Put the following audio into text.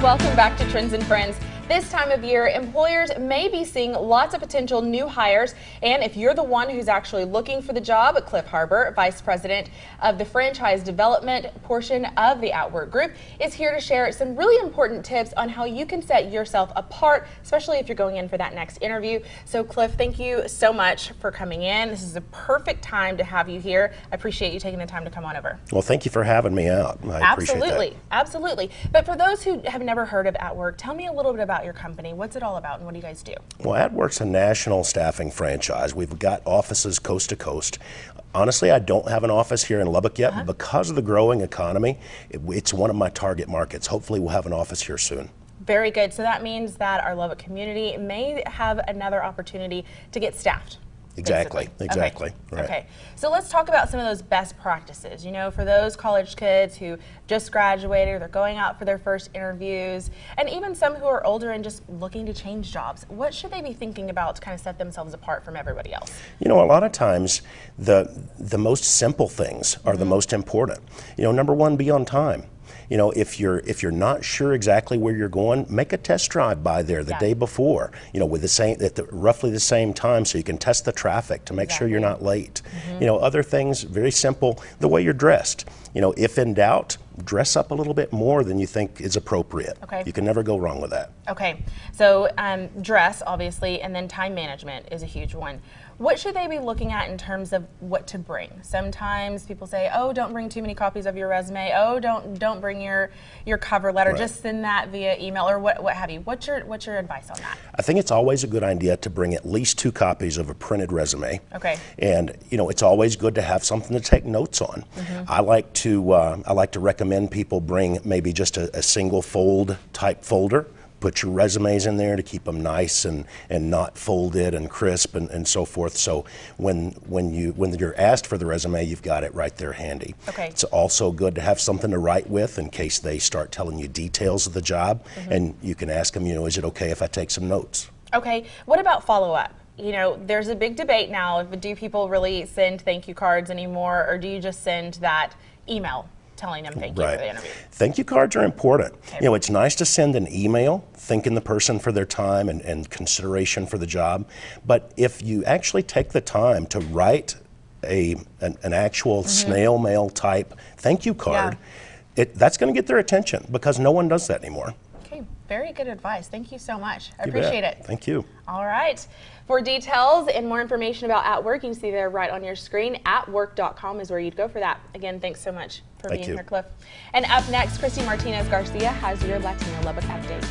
welcome back to Trends and Friends. This time of year, employers may be seeing lots of potential new hires, and if you're the one who's actually looking for the job, Cliff Harbor, Vice President of the Franchise Development portion of the Outwork Group, is here to share some really important tips on how you can set yourself apart, especially if you're going in for that next interview. So Cliff, thank you so much for coming in. This is a perfect time to have you here. I appreciate you taking the time to come on over. Well, thank you for having me out. I appreciate that. Absolutely. But for those who have never heard of Outwork, tell me a little bit about your company. What's it all about and what do you guys do? Well, Atwork's a national staffing franchise. We've got offices coast to coast. Honestly, I don't have an office here in Lubbock yet, but because of the growing economy, it's one of my target markets. Hopefully we'll have an office here soon. Very good. So that means that our Lubbock community may have another opportunity to get staffed. Exactly. Okay. Right. Okay, so let's talk about some of those best practices. You know, for those college kids who just graduated, or they're going out for their first interviews, and even some who are older and just looking to change jobs. What should they be thinking about to kind of set themselves apart from everybody else? You know, a lot of times the most simple things are the most important. You know, number one, be on time. You know, if you're not sure exactly where you're going, make a test drive by there the day before. You know, with roughly the same time, so you can test the traffic to make sure you're not late. You know, other things, very simple. The way you're dressed. You know, if in doubt, dress up a little bit more than you think is appropriate. Okay. You can never go wrong with that. Okay, so dress, obviously, and then time management is a huge one. What should they be looking at in terms of what to bring? Sometimes people say, oh, don't bring too many copies of your resume. Oh, don't bring your cover letter. Just send that via email or what have you. What's your advice on that? I think it's always a good idea to bring at least 2 copies of a printed resume. Okay. And you know, it's always good to have something to take notes on. I like to recommend people bring maybe just a single fold type folder. Put your resumes in there to keep them nice and not folded and crisp and so forth. So when you're asked for the resume, you've got it right there handy. Okay. It's also good to have something to write with in case they start telling you details of the job, and you can ask them, you know, is it okay if I take some notes? Okay. What about follow-up? You know, there's a big debate now. Do people really send thank you cards anymore, or do you just send that email telling them thank you for the interview? Thank you cards are important. You know, it's nice to send an email thanking the person for their time and consideration for the job, but if you actually take the time to write an actual snail mail type thank you card, that's going to get their attention because no one does that anymore. Okay, very good advice. Thank you so much. I appreciate it. Thank you. All right. For details and more information about Outwork, you can see there right on your screen. Atwork.com is where you'd go for that. Again, thanks so much for being here, Cliff. And up next, Christy Martinez Garcia has your Latino Lubbock update.